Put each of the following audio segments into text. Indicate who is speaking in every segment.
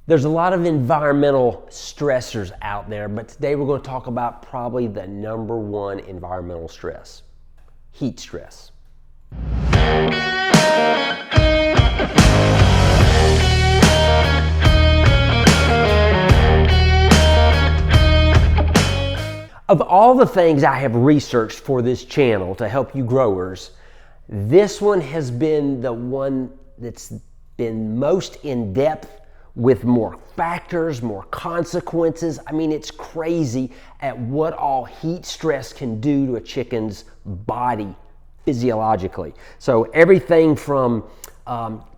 Speaker 1: There's a lot of environmental stressors out there, but today we're going to talk about probably the number one environmental stress: heat stress. Of all the things I have researched for this channel to help you growers, this one has been the one that's been most in depth, with more factors, more consequences. I mean, it's crazy at what all heat stress can do to a chicken's body physiologically. So everything from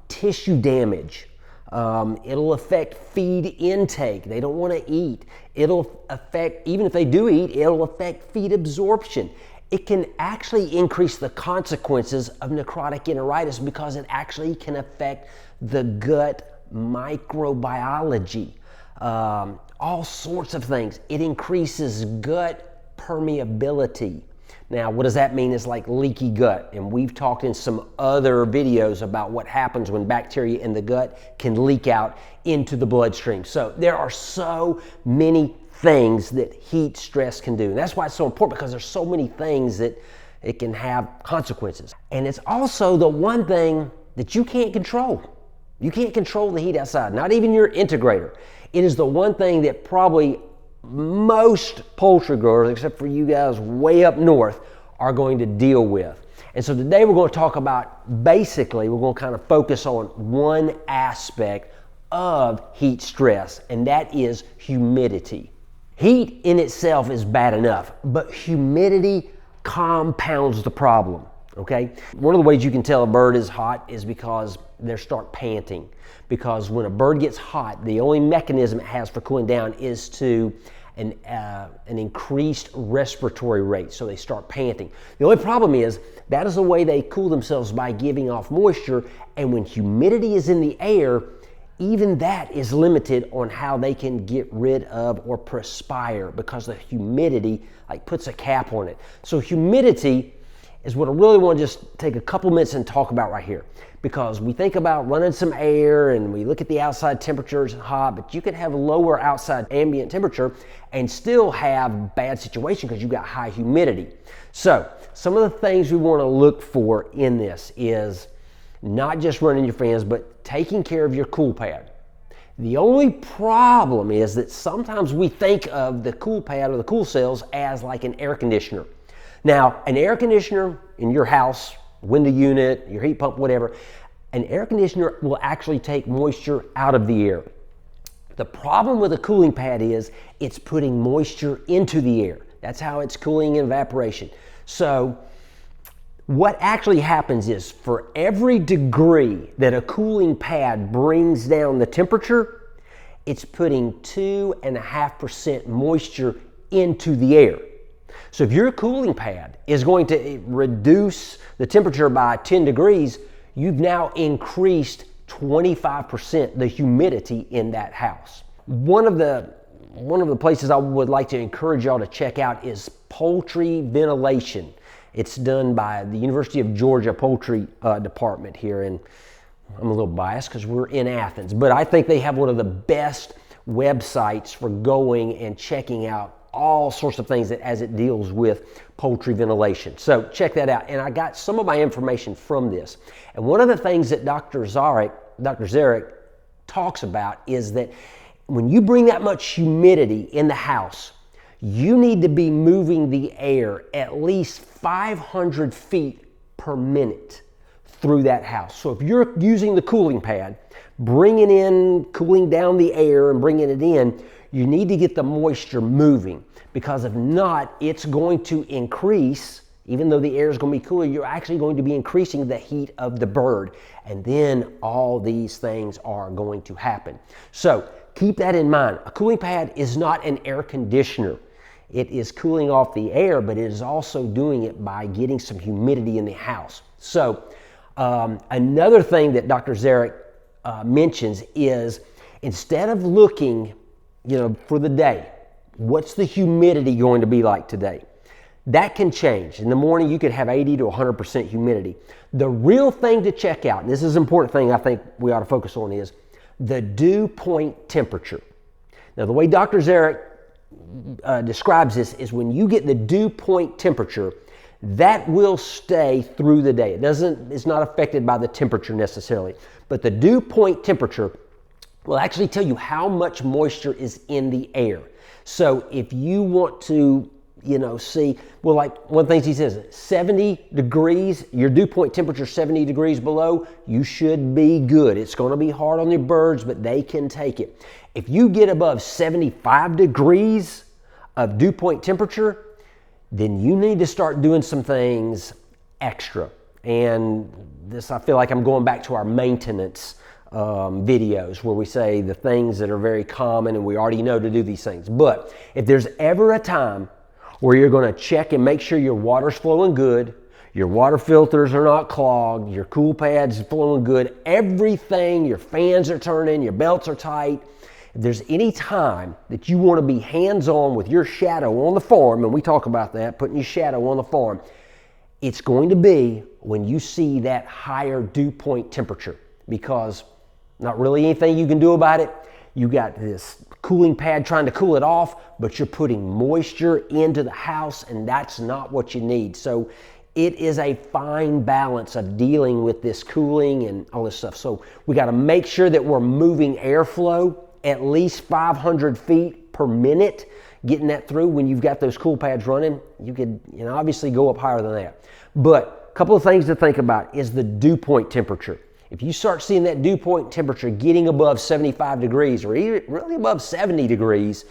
Speaker 1: tissue damage, it'll affect feed intake. They don't want to eat. It'll affect, even if they do eat, it'll affect feed absorption. It can actually increase the consequences of necrotic enteritis because it actually can affect the gut microbiology, all sorts of things. It increases gut permeability. Now, what does that mean? It's like leaky gut, and we've talked in some other videos about what happens when bacteria in the gut can leak out into the bloodstream. So there are so many things that heat stress can do, and that's why it's so important, because there's so many things that it can have consequences. And it's also the one thing that you can't control. You can't control the heat outside, not even your integrator. It is the one thing that probably most poultry growers, except for you guys way up north, are going to deal with. And so today we're going to talk about, basically, we're going to kind of focus on one aspect of heat stress, and that is humidity. Heat in itself is bad enough, but humidity compounds the problem. Okay? One of the ways you can tell a bird is hot is because they start panting. Because when a bird gets hot, the only mechanism it has for cooling down is to an increased respiratory rate. So they start panting. The only problem is that is the way they cool themselves, by giving off moisture. And when humidity is in the air, even that is limited on how they can get rid of or perspire, because the humidity puts a cap on it. So humidity is what I really want to just take a couple minutes and talk about right here. Because we think about running some air and we look at the outside temperature, it's hot, but you could have lower outside ambient temperature and still have bad situation because you've got high humidity. So some of the things we want to look for in this is not just running your fans, but taking care of your cool pad. The only problem is that sometimes we think of the cool pad or the cool cells as like an air conditioner. Now, an air conditioner in your house, window unit, your heat pump, whatever, an air conditioner will actually take moisture out of the air. The problem with a cooling pad is it's putting moisture into the air. That's how it's cooling and evaporation. So what actually happens is, for every degree that a cooling pad brings down the temperature, it's putting 2.5% moisture into the air. So if your cooling pad is going to reduce the temperature by 10 degrees, you've now increased 25% the humidity in that house. One of the places I would like to encourage y'all to check out is Poultry Ventilation. It's done by the University of Georgia Poultry Department here, and I'm a little biased because we're in Athens, but I think they have one of the best websites for going and checking out all sorts of things as it deals with poultry ventilation. So check that out. And I got some of my information from this. And one of the things that Dr. Zarek talks about is that when you bring that much humidity in the house, you need to be moving the air at least 500 feet per minute through that house. So if you're using the cooling pad, cooling down the air and bringing it in, you need to get the moisture moving, because if not, it's going to increase. Even though the air is going to be cooler, you're actually going to be increasing the heat of the bird. And then all these things are going to happen. So keep that in mind. A cooling pad is not an air conditioner. It is cooling off the air, but it is also doing it by getting some humidity in the house. So another thing that Dr. Zarek mentions is, instead of looking for the day, what's the humidity going to be like today? That can change. In the morning, you could have 80 to 100% humidity. The real thing to check out, and this is an important thing I think we ought to focus on, is the dew point temperature. Now, the way Dr. Zarek describes this is when you get the dew point temperature, that will stay through the day. It's not affected by the temperature necessarily, but the dew point temperature will actually tell you how much moisture is in the air. So if you want to, see, well, like one thing he says, 70 degrees, your dew point temperature 70 degrees below, you should be good. It's going to be hard on your birds, but they can take it. If you get above 75 degrees of dew point temperature, then you need to start doing some things extra. And this, I feel like I'm going back to our maintenance videos where we say the things that are very common and we already know to do these things. But if there's ever a time where you're going to check and make sure your water's flowing good, your water filters are not clogged, your cool pad's flowing good, everything, your fans are turning, your belts are tight. If there's any time that you want to be hands-on with your shadow on the farm, and we talk about that, putting your shadow on the farm, it's going to be when you see that higher dew point temperature, because not really anything you can do about it. You got this cooling pad trying to cool it off, but you're putting moisture into the house, and that's not what you need. So it is a fine balance of dealing with this cooling and all this stuff. So we got to make sure that we're moving airflow at least 500 feet per minute, getting that through. When you've got those cool pads running, you could obviously go up higher than that. But a couple of things to think about is the dew point temperature. If you start seeing that dew point temperature getting above 75 degrees or even really above 70 degrees,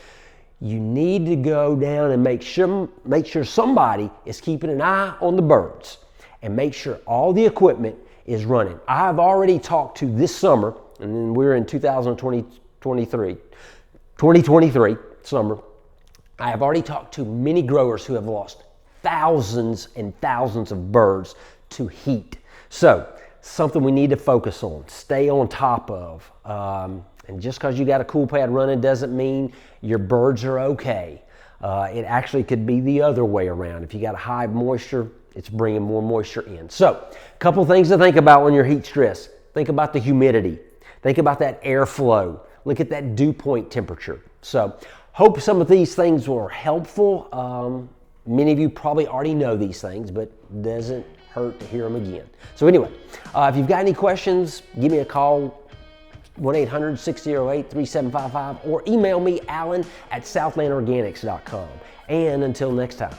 Speaker 1: you need to go down and make sure somebody is keeping an eye on the birds and make sure all the equipment is running. I've already talked to this summer, and then we're in 2023 summer. I have already talked to many growers who have lost thousands and thousands of birds to heat. So something we need to focus on, stay on top of. And just because you got a cool pad running doesn't mean your birds are okay. It actually could be the other way around. If you got a high moisture, it's bringing more moisture in. So a couple things to think about when you're heat stressed. Think about the humidity. Think about that airflow. Look at that dew point temperature. So hope some of these things were helpful. Many of you probably already know these things, but it doesn't hurt to hear them again. So anyway, if you've got any questions, give me a call, 1-800-608-3755, or email me, Alan@southlandorganics.com. And until next time.